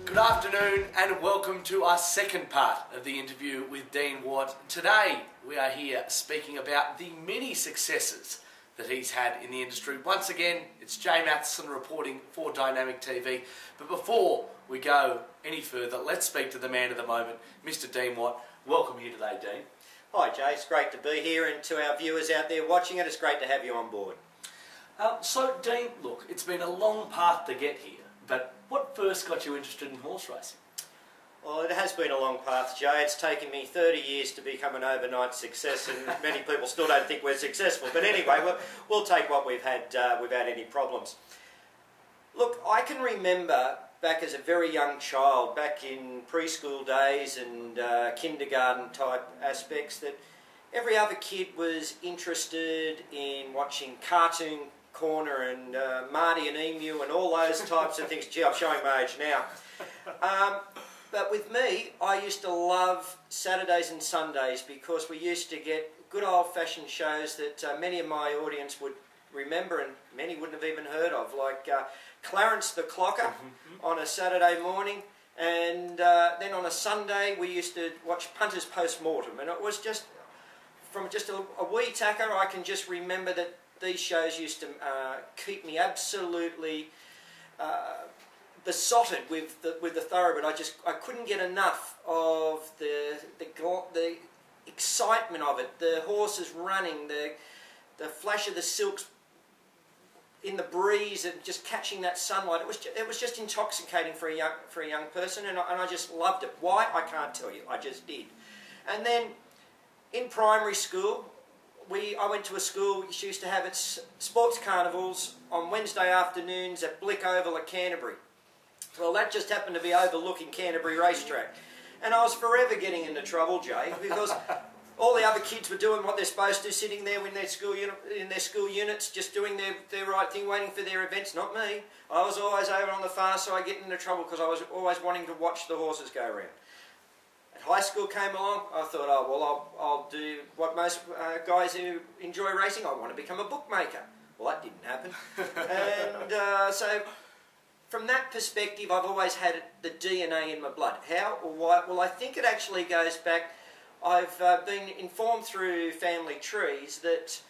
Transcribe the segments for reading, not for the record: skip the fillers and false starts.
Good afternoon and welcome to our second part of the interview with Dean Watt. Today we are here speaking about the many successes that he's had in the industry. Once again, it's Jay Matheson reporting for Dynamic TV. But before we go any further, let's speak to the man of the moment, Mr. Dean Watt. Welcome here today, Dean. Hi Jay, it's great to be here, and to our viewers out there watching it, it's great to have you on board. So Dean, look, it's been a long path to get here, but what first got you interested in horse racing? Well, it has been a long path, Jay. It's taken me 30 years to become an overnight success, and many people still don't think we're successful. But anyway, we'll take what we've had without any problems. Look, I can remember back as a very young child, back in preschool days and kindergarten type aspects, that every other kid was interested in watching Cartoon Corner and Marty and Emu and all those types of things. Gee, I'm showing my age now. But with me, I used to love Saturdays and Sundays because we used to get good old-fashioned shows that many of my audience would remember and many wouldn't have even heard of, like Clarence the Clocker on a Saturday morning, and then on a Sunday we used to watch Punter's Post-Mortem, and it was just, from just a wee tacker, I can just remember that these shows used to keep me absolutely besotted with the thoroughbred. I couldn't get enough of the excitement of it, the horses running, the flash of the silks in the breeze and just catching that sunlight. It was just intoxicating for a young person, and I just loved it. Why? I can't tell you. I just did. And then in primary school, I went to a school which used to have its sports carnivals on Wednesday afternoons at Blick Oval at Canterbury. Well, that just happened to be overlooking Canterbury Racetrack. And I was forever getting into trouble, Jay, because all the other kids were doing what they're supposed to, sitting there in their school units, just doing their right thing, waiting for their events, not me. I was always over on the far side getting into trouble because I was always wanting to watch the horses go around. High school came along, I thought, oh, well, I'll do what most guys who enjoy racing, I want to become a bookmaker. Well, that didn't happen. And so, from that perspective, I've always had the DNA in my blood. How or why? Well, I think it actually goes back, I've been informed through family trees that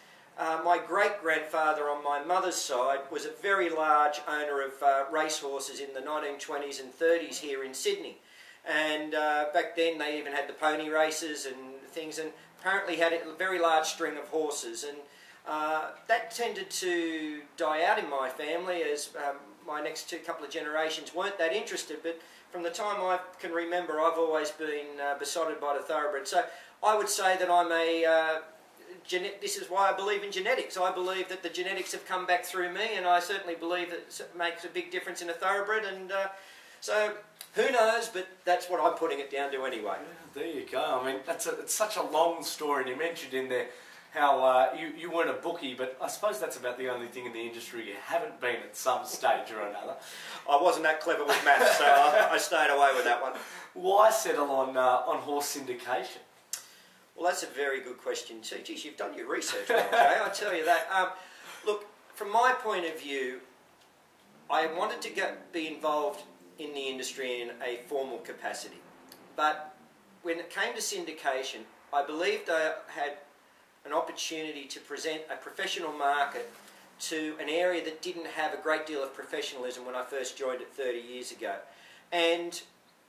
my great-grandfather on my mother's side was a very large owner of racehorses in the 1920s and 30s here in Sydney. And back then they even had the pony races and things, and apparently had a very large string of horses, and that tended to die out in my family as my next couple of generations weren't that interested. But from the time I can remember, I've always been besotted by the thoroughbred. So I would say that I'm this is why I believe in genetics. I believe that the genetics have come back through me, and I certainly believe that it makes a big difference in a thoroughbred. And so who knows, but that's what I'm putting it down to anyway. Yeah, there you go. I mean, it's such a long story, and you mentioned in there how you weren't a bookie, but I suppose that's about the only thing in the industry you haven't been at some stage or another. I wasn't that clever with maths, so I stayed away with that one. Why settle on horse syndication? Well, that's a very good question too. Geez, you've done your research, well, Jay, I tell you that. Look, from my point of view, I wanted to be involved in the industry in a formal capacity. But when it came to syndication, I believed I had an opportunity to present a professional market to an area that didn't have a great deal of professionalism when I first joined it 30 years ago. And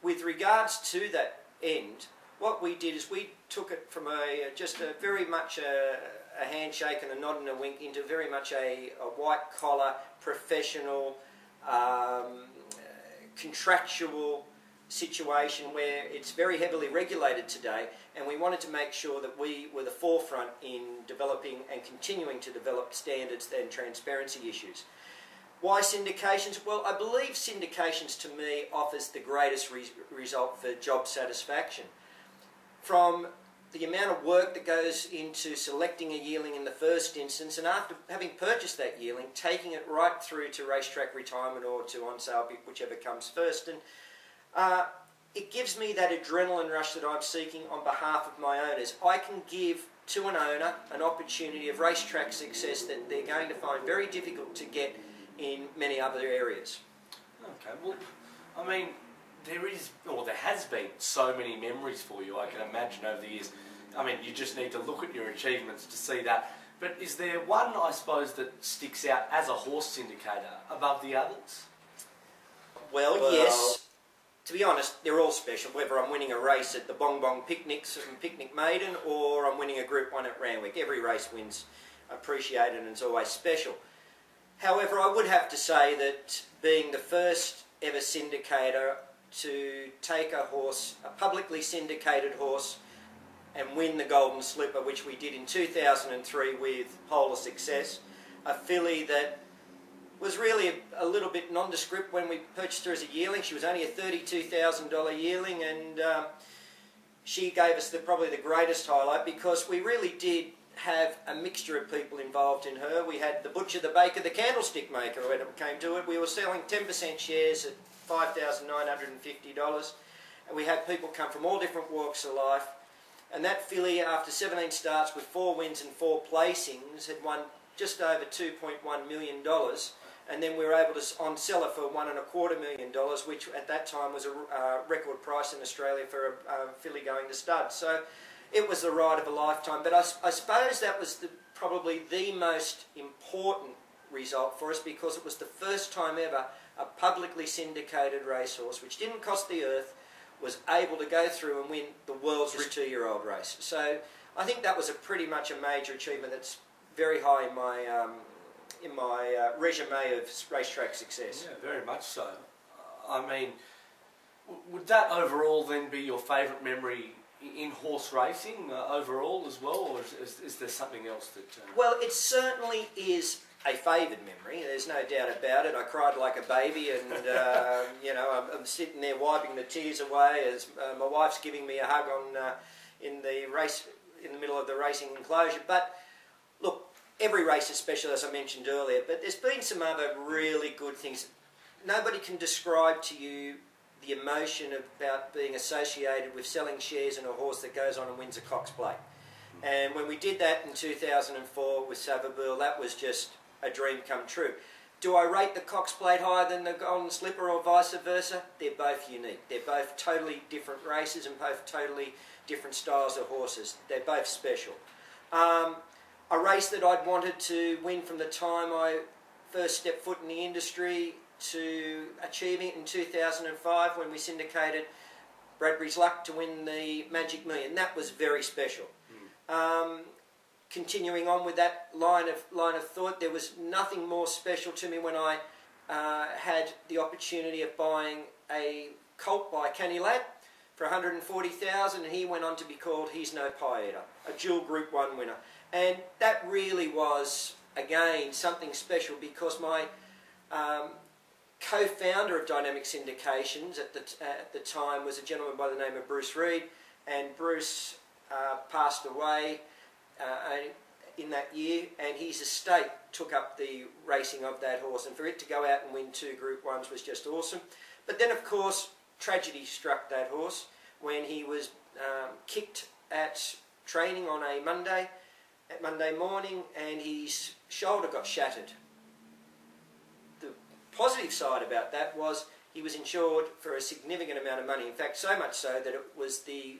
with regards to that end, what we did is we took it from just very much a handshake and a nod and a wink into very much a white-collar, professional, contractual situation where it's very heavily regulated today, and we wanted to make sure that we were the forefront in developing and continuing to develop standards and transparency issues. Why syndications? Well, I believe syndications to me offers the greatest result for job satisfaction. From the amount of work that goes into selecting a yearling in the first instance, and after having purchased that yearling, taking it right through to racetrack retirement or to on sale, whichever comes first. And it gives me that adrenaline rush that I'm seeking on behalf of my owners. I can give to an owner an opportunity of racetrack success that they're going to find very difficult to get in many other areas. Okay, well, I mean, there is, or there has been so many memories for you, I can imagine, over the years. I mean, you just need to look at your achievements to see that. But is there one, I suppose, that sticks out as a horse syndicator above the others? Well, yes. To be honest, they're all special, whether I'm winning a race at the Bong Bong Picnics and Picnic Maiden or I'm winning a Group 1 at Randwick. Every race wins appreciated and it's always special. However, I would have to say that being the first ever syndicator to take a horse, a publicly syndicated horse, and win the Golden Slipper, which we did in 2003 with Polar Success, a filly that was really a little bit nondescript when we purchased her as a yearling. She was only a $32,000 yearling, and she gave us probably the greatest highlight because we really did have a mixture of people involved in her. We had the butcher, the baker, the candlestick maker when it came to it. We were selling 10% shares at $5,950, and we had people come from all different walks of life. And that filly, after 17 starts with 4 wins and 4 placings, had won just over $2.1 million. And then we were able to on-sell her for $1.25 million, which at that time was a record price in Australia for a filly going to stud. So it was the ride of a lifetime. But I suppose that was probably the most important result for us because it was the first time ever a publicly syndicated racehorse, which didn't cost the earth, was able to go through and win the world's 2-year-old race. So I think that was pretty much a major achievement that's very high in my resume of racetrack success. Yeah, very much so. I mean, would that overall then be your favourite memory in horse racing overall as well, or is there something else that... Well, it certainly is a favoured memory, there's no doubt about it. I cried like a baby and, you know, I'm sitting there wiping the tears away as my wife's giving me a hug in the middle of the racing enclosure. But, look, every race is special, as I mentioned earlier, but there's been some other really good things. Nobody can describe to you the emotion about being associated with selling shares in a horse that goes on and wins a Cox Plate. And when we did that in 2004 with Savabeel, that was just a dream come true. Do I rate the Cox Plate higher than the Golden Slipper or vice versa? They're both unique. They're both totally different races and both totally different styles of horses. They're both special. A race that I'd wanted to win from the time I first stepped foot in the industry to achieving it in 2005 when we syndicated Bradbury's Luck to win the Magic Million. That was very special. Continuing on with that line of thought, there was nothing more special to me when I had the opportunity of buying a colt by Canny Lad for $140,000, and he went on to be called He's No Pie Eater, a dual Group 1 winner. And that really was, again, something special because my co-founder of Dynamic Syndications at the time was a gentleman by the name of Bruce Reid, and Bruce passed away in that year, and his estate took up the racing of that horse, and for it to go out and win 2 Group 1s was just awesome. But then, of course, tragedy struck that horse when he was kicked at training on a Monday morning, and his shoulder got shattered. The positive side about that was he was insured for a significant amount of money. In fact, so much so that it was the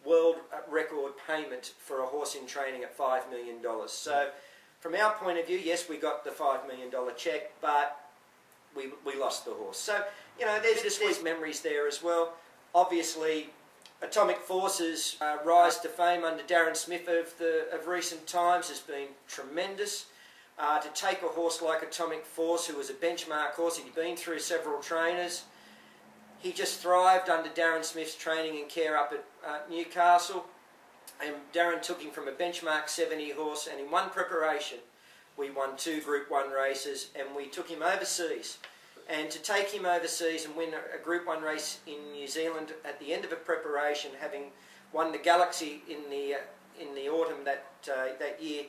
world record payment for a horse in training at $5 million. So from our point of view, yes, we got the $5 million cheque, but we lost the horse. So, you know, there's memories there as well. Obviously, Atomic Force's rise to fame under Darren Smith of recent times has been tremendous. To take a horse like Atomic Force, who was a benchmark horse, he'd been through several trainers. He just thrived under Darren Smith's training and care up at Newcastle. And Darren took him from a benchmark 70 horse, and in one preparation we won 2 Group 1 races, and we took him overseas. And to take him overseas and win a Group 1 race in New Zealand at the end of a preparation, having won the Galaxy in the autumn that year,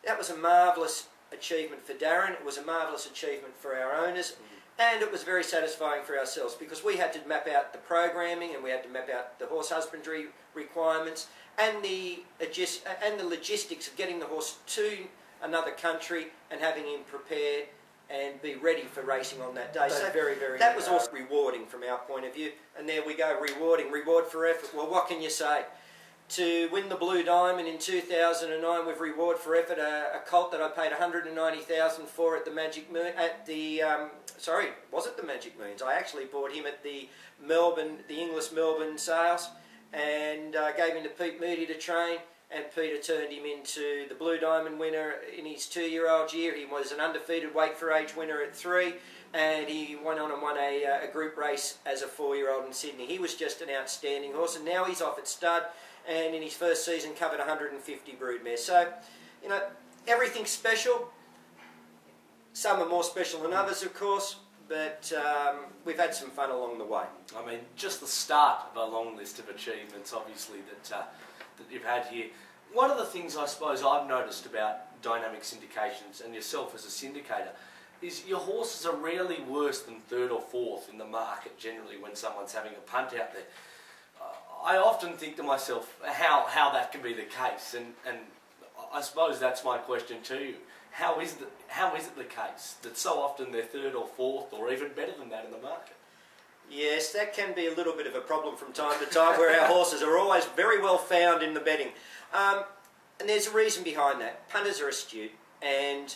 that was a marvellous achievement for Darren. It was a marvellous achievement for our owners, and it was very satisfying for ourselves because we had to map out the programming and we had to map out the horse husbandry requirements, and the logistics of getting the horse to another country and having him prepared and be ready for racing on that day. So that was also rewarding from our point of view. And there we go, reward for effort. Well, what can you say? To win the Blue Diamond in 2009 with reward for effort, a colt that I paid $190,000 for at the Magic Moon, at the, was it the Magic Moons? I actually bought him at the English Melbourne sales, and gave him to Pete Moody to train, and Peter turned him into the Blue Diamond winner in his 2-year-old year. He was an undefeated weight for age winner at 3, and he went on and won a group race as a 4-year-old in Sydney. He was just an outstanding horse, and now he's off at stud, and in his first season covered 150 broodmares. So, you know, everything's special. Some are more special than others, of course, but we've had some fun along the way. I mean, just the start of a long list of achievements, obviously, that you've had here. One of the things I suppose I've noticed about dynamic syndications and yourself as a syndicator is your horses are rarely worse than 3rd or 4th in the market generally when someone's having a punt out there. I often think to myself how that can be the case, and I suppose that's my question to you. How is it the case that so often they're 3rd or 4th or even better than that in the market? Yes, that can be a little bit of a problem from time to time, where our horses are always very well found in the betting. And there's a reason behind that. Punters are astute, and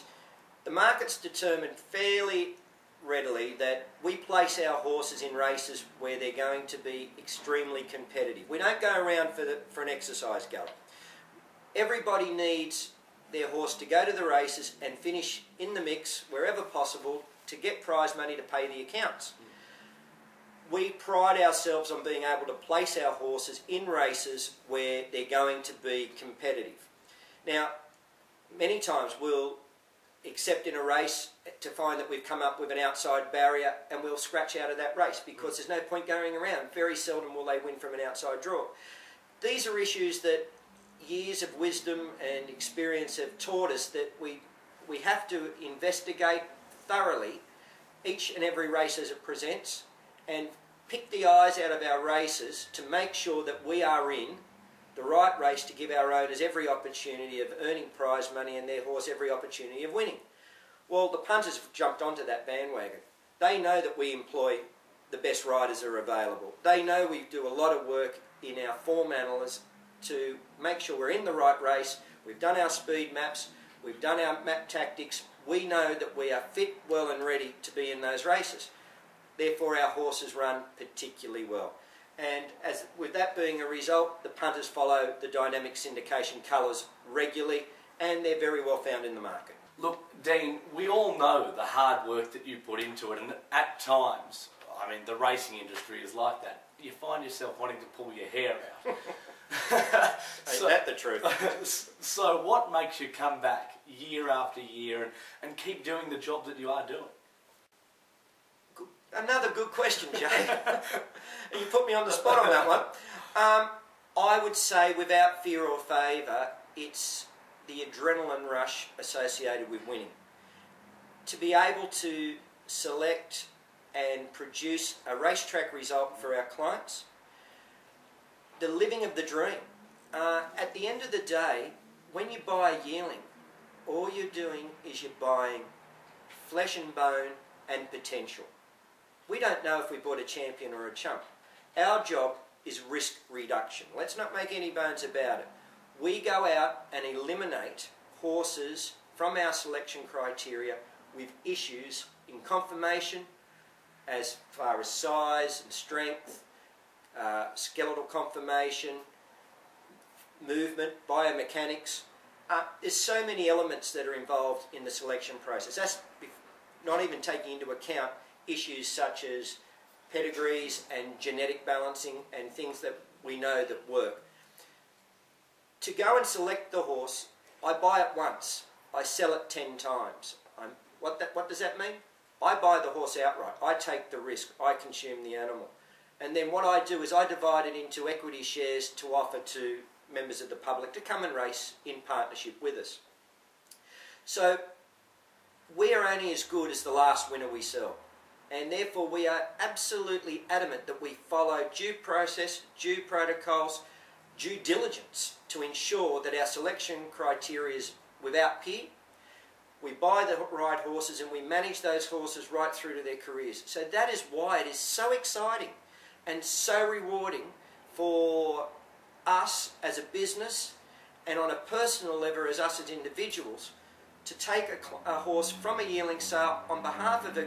the market's determined fairly readily that we place our horses in races where they're going to be extremely competitive. We don't go around for an exercise gallop. Everybody needs their horse to go to the races and finish in the mix wherever possible to get prize money to pay the accounts. We pride ourselves on being able to place our horses in races where they're going to be competitive. Now, many times we'll accept in a race to find that we've come up with an outside barrier, and we'll scratch out of that race because there's no point going around. Very seldom will they win from an outside draw. These are issues that years of wisdom and experience have taught us that we have to investigate thoroughly each and every race as it presents, and pick the eyes out of our races to make sure that we are in the right race to give our owners every opportunity of earning prize money and their horse every opportunity of winning. Well, the punters have jumped onto that bandwagon. They know that we employ the best riders that are available. They know we do a lot of work in our form analysis to make sure we're in the right race. We've done our speed maps, we've done our map tactics. We know that we are fit, well and ready to be in those races. Therefore our horses run particularly well. And with that being a result, the punters follow the dynamic syndication colours regularly, and they're very well found in the market. Look, Dean, we all know the hard work that you put into it, and at times, I mean, the racing industry is like that. You find yourself wanting to pull your hair out. Ain't that the truth? So what makes you come back year after year and keep doing the job that you are doing? Another good question, Jay. You put me on the spot on that one. I would say, without fear or favour, it's the adrenaline rush associated with winning. To be able to select and produce a racetrack result for our clients, the living of the dream. At the end of the day, when you buy a yearling, all you're doing is you're buying flesh and bone and potential. We don't know if we bought a champion or a chump. Our job is risk reduction. Let's not make any bones about it. We go out and eliminate horses from our selection criteria with issues in conformation as far as size and strength, skeletal conformation, movement, biomechanics. There's so many elements that are involved in the selection process. That's not even taking into account issues such as pedigrees and genetic balancing and things that we know that work. To go and select the horse, I buy it once, I sell it 10 times. What does that mean? I buy the horse outright, I take the risk, I consume the animal. And then what I do is I divide it into equity shares to offer to members of the public to come and race in partnership with us. So we are only as good as the last winner we sell. And therefore we are absolutely adamant that we follow due process, due protocols, due diligence to ensure that our selection criteria is without peer. We buy the right horses and we manage those horses right through to their careers. So that is why it is so exciting and so rewarding for us as a business and on a personal level as us as individuals to take a horse from a yearling sale on behalf of a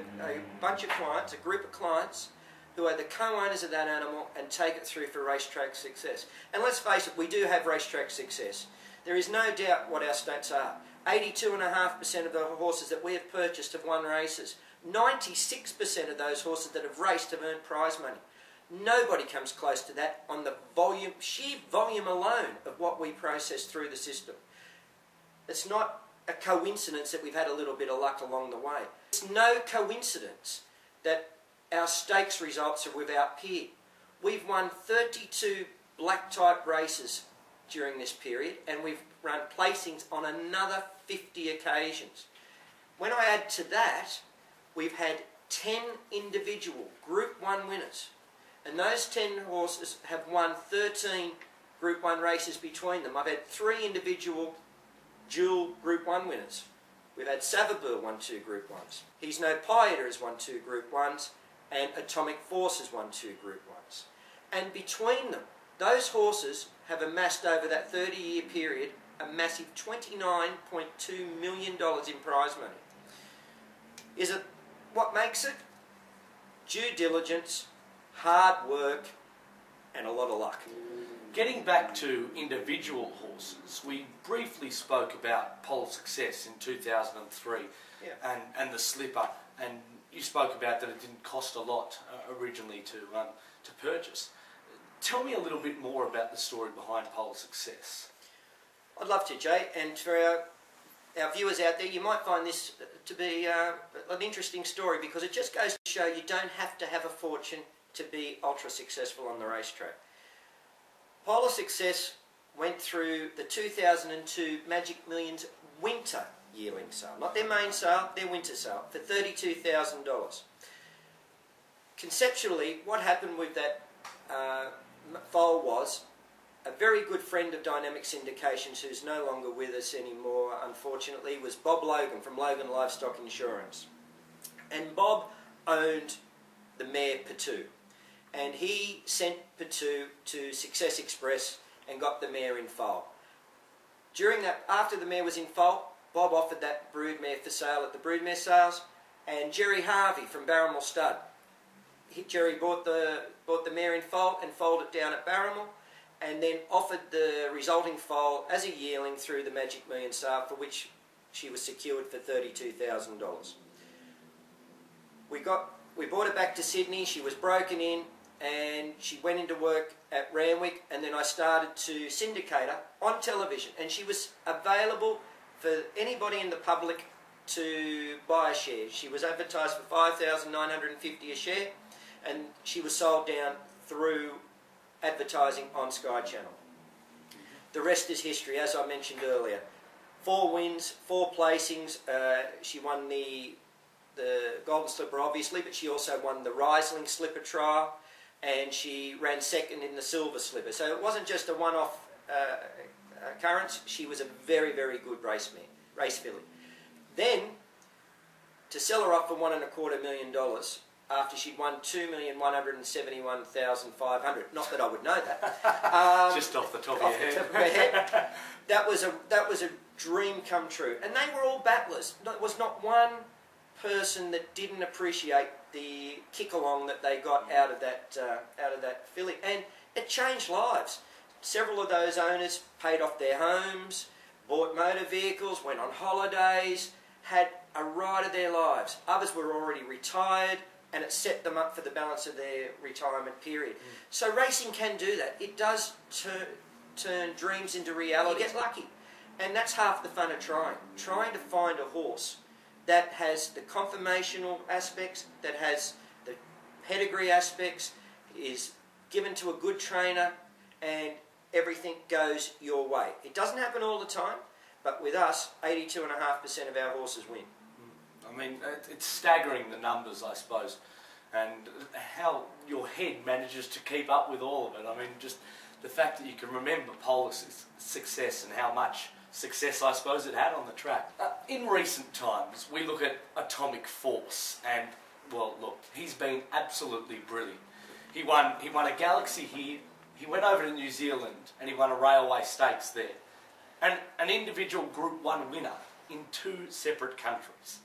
bunch of clients, a group of clients who are the co-owners of that animal, and take it through for racetrack success. And let's face it, we do have racetrack success. There is no doubt what our stats are. 82.5% of the horses that we have purchased have won races. 96% of those horses that have raced have earned prize money. Nobody comes close to that on the volume, sheer volume alone of what we process through the system. It's not a coincidence that we've had a little bit of luck along the way. It's no coincidence that our stakes results are without peer. We've won 32 black type races during this period, and we've run placings on another 50 occasions. When I add to that, we've had 10 individual Group 1 winners, and those 10 horses have won 13 Group 1 races between them. I've had 3 individual dual Group 1 winners. We've had Savabur won 2 Group 1s. He's No Pieter has won 2 Group 1s, and Atomic Force has won 2 Group 1s. And between them, those horses have amassed over that 30-year period a massive $29.2 million in prize money. Is it what makes it? Due diligence, hard work, and a lot of luck. Getting back to individual horses, we briefly spoke about Pole Success in 2003 and the slipper, and you spoke about that it didn't cost a lot originally to purchase. Tell me a little bit more about the story behind Pole Success. I'd love to, Jay, and for our viewers out there, you might find this to be an interesting story, because it just goes to show you don't have to have a fortune to be ultra successful on the racetrack. Pole Success went through the 2002 Magic Millions winter yearling sale, not their main sale, their winter sale, for $32,000. Conceptually, what happened with that foal was a very good friend of Dynamic Syndications, who's no longer with us anymore, unfortunately, was Bob Logan from Logan Livestock Insurance. And Bob owned the mare Patu, and he sent Patu to Success Express and got the mare in foal. During that, after the mare was in foal, Bob offered that broodmare for sale at the broodmare sales, and Jerry Harvey from Barramel Stud. Jerry bought the mare in foal and foaled it down at Barramel, and then offered the resulting foal as a yearling through the Magic Million sale, for which she was secured for $32,000. We brought her back to Sydney. She was broken in, and she went into work at Randwick, and then I started to syndicate her on television, and she was available for anybody in the public to buy a share. She was advertised for $5,950 a share, and she was sold down through advertising on Sky Channel. The rest is history, as I mentioned earlier. 4 wins, 4 placings. She won the Golden Slipper, obviously, but she also won the Riesling Slipper trial, and she ran second in the Silver Slipper. So it wasn't just a one-off occurrence. She was a very, very good race filly. Then, to sell her off for $1.25 million, after she'd won $2,171,500. Not that I would know that. Just off the top of your head. Top of my head. That was a dream come true, and they were all battlers. There was not one person that didn't appreciate the kick along that they got out of that filly, and it changed lives. Several of those owners paid off their homes, bought motor vehicles, went on holidays, had a ride of their lives. Others were already retired, and it set them up for the balance of their retirement period. So racing can do that. It does turn dreams into reality. You get lucky. And that's half the fun of trying. Trying to find a horse that has the conformational aspects, that has the pedigree aspects, is given to a good trainer, and everything goes your way. It doesn't happen all the time, but with us, 82.5% of our horses win. I mean, it's staggering, the numbers, I suppose, and how your head manages to keep up with all of it. I mean, just the fact that you can remember Polis's success and how much success I suppose it had on the track. In recent times, we look at Atomic Force, and well, look, he's been absolutely brilliant. He won a Galaxy here. He went over to New Zealand and he won a Railway Stakes there, and an individual Group 1 winner in 2 separate countries.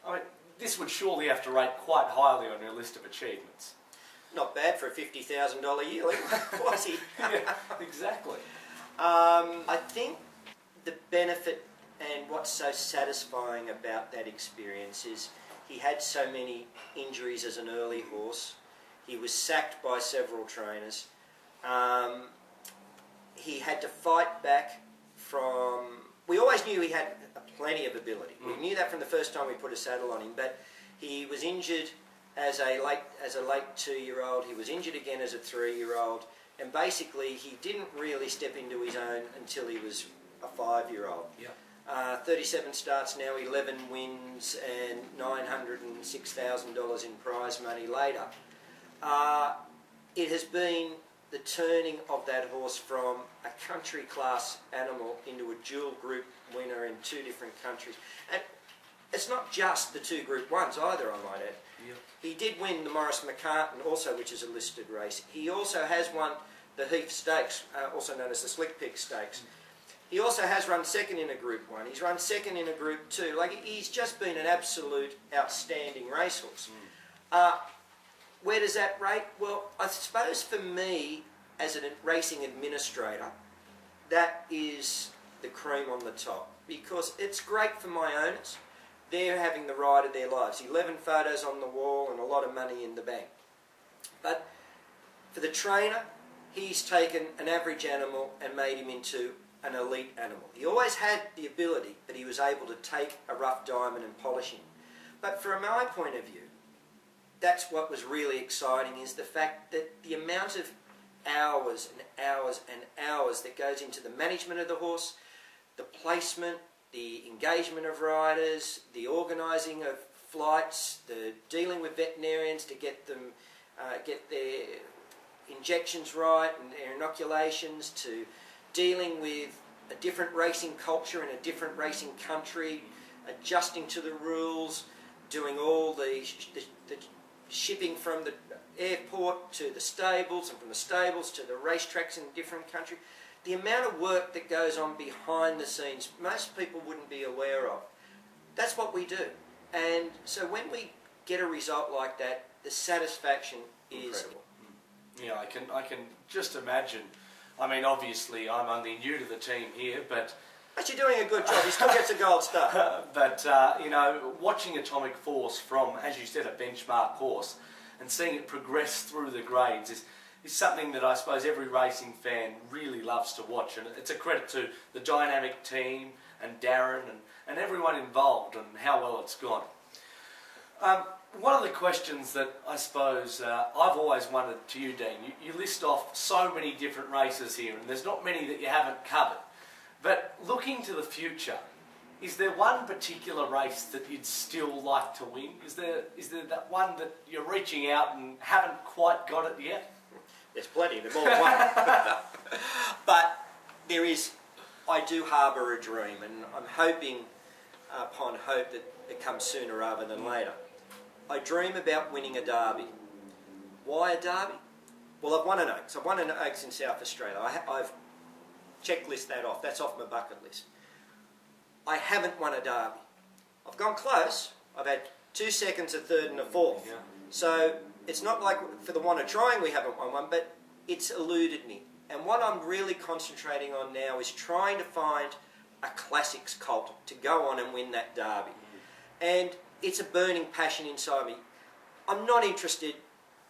I mean, this would surely have to rate quite highly on your list of achievements. Not bad for a $50,000 yearling, was he? Yeah, exactly. I think the benefit and what's so satisfying about that experience is he had so many injuries as an early horse. He was sacked by several trainers. He had to fight back from... We always knew he had plenty of ability. We knew that from the first time we put a saddle on him, but he was injured as a late 2-year-old. He was injured again as a 3-year-old, and basically he didn't really step into his own until he was a 5-year-old. Yeah. 37 starts now, 11 wins, and $906,000 in prize money later. It has been the turning of that horse from a country class animal into a dual group winner in 2 different countries. And it's not just the 2 Group 1s either, I might add. Yep. He did win the Morris McCartan also, which is a listed race. He also has won the Heath Stakes, also known as the Slick Pig Stakes. He also has run second in a Group 1. He's run second in a Group 2. Like, he's just been an absolute outstanding racehorse. Where does that rate? Well, I suppose for me, as a racing administrator, that is the cream on the top, because it's great for my owners. They're having the ride of their lives. 11 photos on the wall and a lot of money in the bank. But for the trainer, he's taken an average animal and made him into an elite animal. He always had the ability, but he was able to take a rough diamond and polish him. But from my point of view, that's what was really exciting, is the fact that the amount of hours and hours and hours that goes into the management of the horse, the placement, the engagement of riders, the organising of flights, the dealing with veterinarians to get them get their injections right and their inoculations, to dealing with a different racing culture in a different racing country, adjusting to the rules, doing all the shipping from the airport to the stables, and from the stables to the racetracks in a different country. The amount of work that goes on behind the scenes, most people wouldn't be aware of. That's what we do. And so when we get a result like that, the satisfaction is incredible. Yeah, I can just imagine. I mean, obviously, I'm only new to the team here, but you're doing a good job. He still gets a gold star. But you know, watching Atomic Force from, as you said, a benchmark horse, and seeing it progress through the grades is something that I suppose every racing fan really loves to watch. And it's a credit to the dynamic team and Darren and everyone involved and how well it's gone. One of the questions that I suppose I've always wondered to you, Dean, you list off so many different races here, and there's not many that you haven't covered. But looking to the future, is there one particular race that you'd still like to win? Is there that one that you're reaching out and haven't quite got it yet? There's plenty, there's more than one. But there is, I do harbour a dream, and I'm hoping upon hope that it comes sooner rather than later. I dream about winning a derby. Why a derby? Well, I've won an Oaks. I've won an Oaks in South Australia. I've checklist that off. That's off my bucket list. I haven't won a derby. I've gone close. I've had 2 seconds, a third and a fourth. Yeah. So it's not like for the want of trying we haven't won one, but it's eluded me. And what I'm really concentrating on now is trying to find a classics colt to go on and win that derby. And it's a burning passion inside me. I'm not interested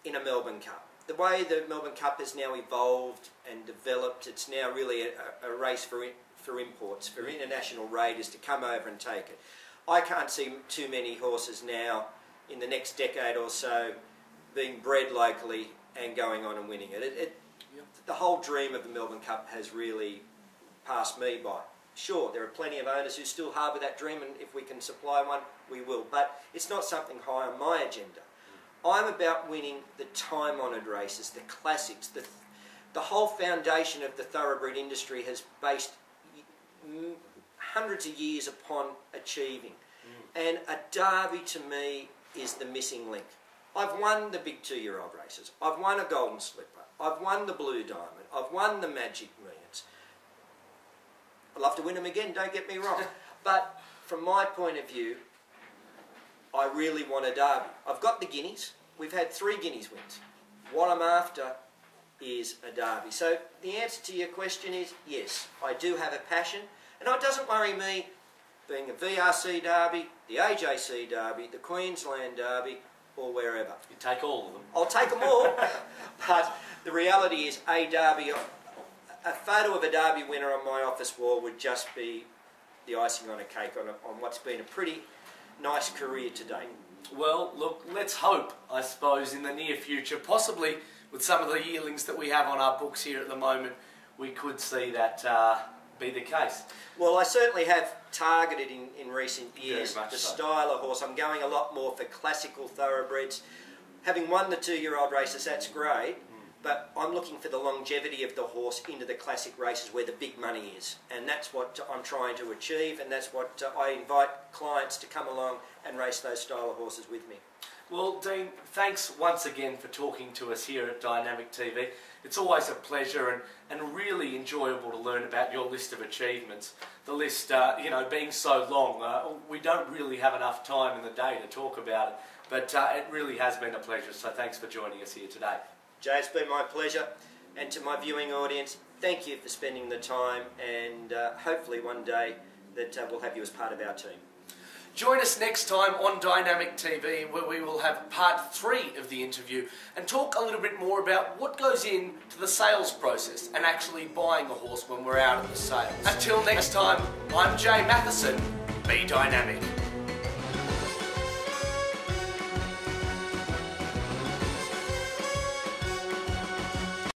in a Melbourne Cup. The way the Melbourne Cup has now evolved and developed, it's now really a race for imports, for international raiders to come over and take it. I can't see too many horses now in the next decade or so being bred locally and going on and winning it. The whole dream of the Melbourne Cup has really passed me by. Sure, there are plenty of owners who still harbour that dream, and if we can supply one, we will. But it's not something high on my agenda. I'm about winning the time-honoured races, the classics, the whole foundation of the thoroughbred industry has based hundreds of years upon achieving. And a derby to me is the missing link. I've won the big 2-year-old races. I've won a Golden Slipper. I've won the Blue Diamond. I've won the Magic Millions. I'd love to win them again, don't get me wrong. But from my point of view, I really want a derby. I've got the guineas. We've had 3 guineas wins. What I'm after is a derby. So the answer to your question is yes, I do have a passion. And it doesn't worry me being a VRC derby, the AJC derby, the Queensland derby, or wherever. You take all of them. I'll take them all. But the reality is a derby, a photo of a derby winner on my office wall would just be the icing on a cake on what's been a pretty nice career to date. Well, look, let's hope, I suppose, in the near future, possibly with some of the yearlings that we have on our books here at the moment, we could see that be the case. Well, I certainly have targeted in recent years the so. style of horse. I'm going a lot more for classical thoroughbreds. Having won the 2-year-old races, that's great, but I'm looking for the longevity of the horse into the classic races where the big money is. And that's what I'm trying to achieve, and that's what I invite clients to come along and race those style of horses with me. Well, Dean, thanks once again for talking to us here at Dynamic TV. It's always a pleasure and really enjoyable to learn about your list of achievements. The list, you know, being so long, we don't really have enough time in the day to talk about it, but it really has been a pleasure, so thanks for joining us here today. Jay, it's been my pleasure, and to my viewing audience, thank you for spending the time, and hopefully one day that we'll have you as part of our team. Join us next time on Dynamic TV, where we will have part 3 of the interview and talk a little bit more about what goes into the sales process and actually buying a horse when we're out at the sales. Until next time, I'm Jay Matheson. Be dynamic.